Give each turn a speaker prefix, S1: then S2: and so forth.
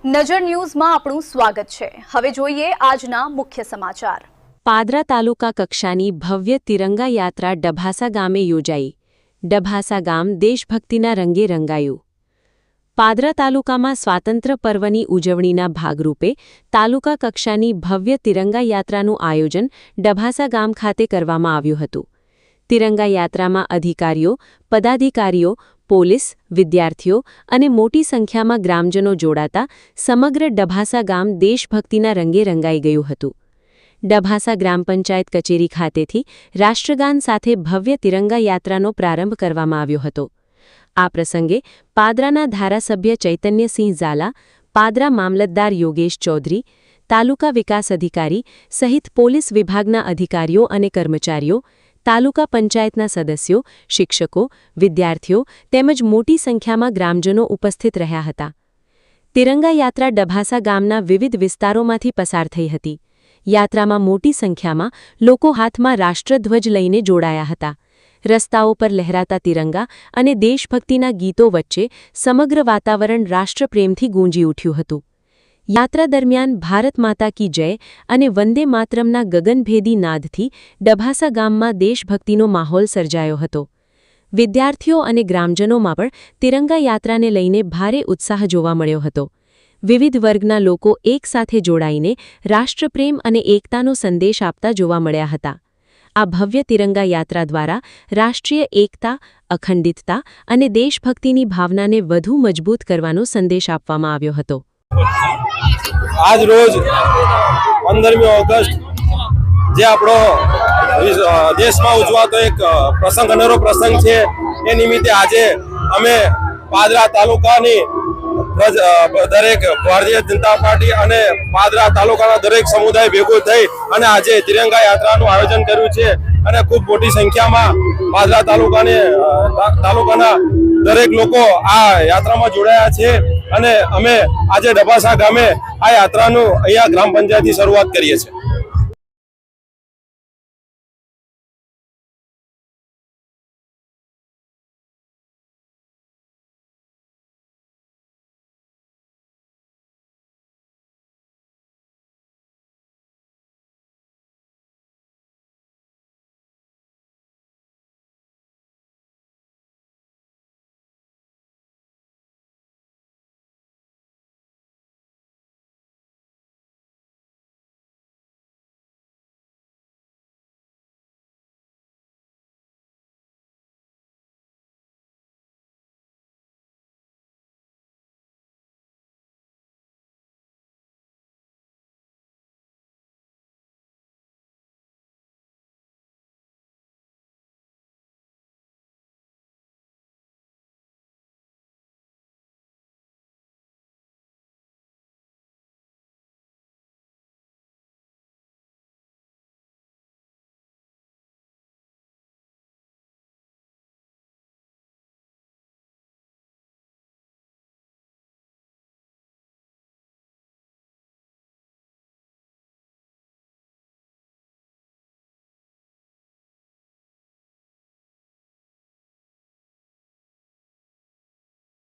S1: નજર ન્યૂઝમાં આપણું સ્વાગત છે। હવે જોઈએ આજના મુખ્ય સમાચાર।
S2: પાદરા તાલુકા કક્ષાની ભવ્ય તિરંગા યાત્રા ડભાસા ગામે યોજાઈ। ડભાસા ગામ દેશભક્તિના રંગે રંગાયું। પાદરા તાલુકામાં સ્વાતંત્ર્ય પર્વની ઉજવણીના ભાગરૂપે તાલુકા કક્ષાની ભવ્ય તિરંગા યાત્રાનું આયોજન ડભાસા ગામ ખાતે કરવામાં આવ્યું હતું। તિરંગા યાત્રામાં અધિકારીઓ, પદાધિકારીઓ, પોલીસ, વિદ્યાર્થીઓ અને મોટી સંખ્યામાં ગ્રામજનો જોડાતા સમગ્ર ડભાસા ગામ દેશભક્તિના રંગે રંગાઈ ગયું હતું। ડભાસા ગ્રામ પંચાયત કચેરી ખાતેથી રાષ્ટ્રગાન સાથે ભવ્ય તિરંગા યાત્રાનો પ્રારંભ કરવામાં આવ્યો હતો। આ પ્રસંગે પાદરાના ધારાસભ્ય ચૈતન્યસિંહ ઝાલા, પાદરા મામલતદાર યોગેશ ચૌધરી, તાલુકા વિકાસ અધિકારી સહિત પોલીસ વિભાગના અધિકારીઓ અને કર્મચારીઓ, તાલુકા પંચાયતના સદસ્યો, શિક્ષકો, વિદ્યાર્થીઓ તેમજ મોટી સંખ્યામાં ગ્રામજનો ઉપસ્થિત રહ્યા હતા। તિરંગા યાત્રા ડભાસા ગામના વિવિધ વિસ્તારોમાંથી પસાર થઈ હતી। યાત્રામાં મોટી સંખ્યામાં લોકો હાથમાં રાષ્ટ્રધ્વજ લઈને જોડાયા હતા। રસ્તાઓ પર લહેરાતા તિરંગા અને દેશભક્તિના ગીતો વચ્ચે સમગ્ર વાતાવરણ રાષ્ટ્રપ્રેમથી ગૂંજી ઉઠ્યું હતું। યાત્રા દરમિયાન ભારત માતા કી જય અને વંદે માતરમના ગગનભેદી નાદથી ડભાસા ગામમાં દેશભક્તિનો માહોલ સર્જાયો હતો। વિદ્યાર્થીઓ અને ગ્રામજનોમાં પણ તિરંગા યાત્રાને લઈને ભારે ઉત્સાહ જોવા મળ્યો હતો। વિવિધ વર્ગના લોકો એકસાથે જોડાઈને રાષ્ટ્રપ્રેમ અને એકતાનો સંદેશ આપતા જોવા મળ્યા હતા। આ ભવ્ય તિરંગા યાત્રા દ્વારા રાષ્ટ્રીય એકતા, અખંડિતતા અને દેશભક્તિની ભાવનાને વધુ મજબૂત કરવાનો સંદેશ આપવામાં આવ્યો હતો।
S3: आज रोज 15 ऑगस्ट જે આપણો દેશમાં ઉજવાતો એક પ્રસંગ અનેરો પ્રસંગ છે એ નિમિત્તે આજે અમે પાદરા તાલુકાની દરેક ભારતીય જનતા પાર્ટી અને પાદરા તાલુકાના દરેક સમુદાય ભેગો થઈ અને આજે તિરંગા યાત્રાનું આયોજન કર્યું છે અને ખૂબ મોટી સંખ્યામાં પાદરા તાલુકાના દરેક લોકો આ યાત્રામાં જોડાયા છે અને અમે આજે ડભાસા ગામે આ યાત્રાનું અહીંયા ગ્રામ પંચાયતથી શરૂઆત કરીએ છીએ।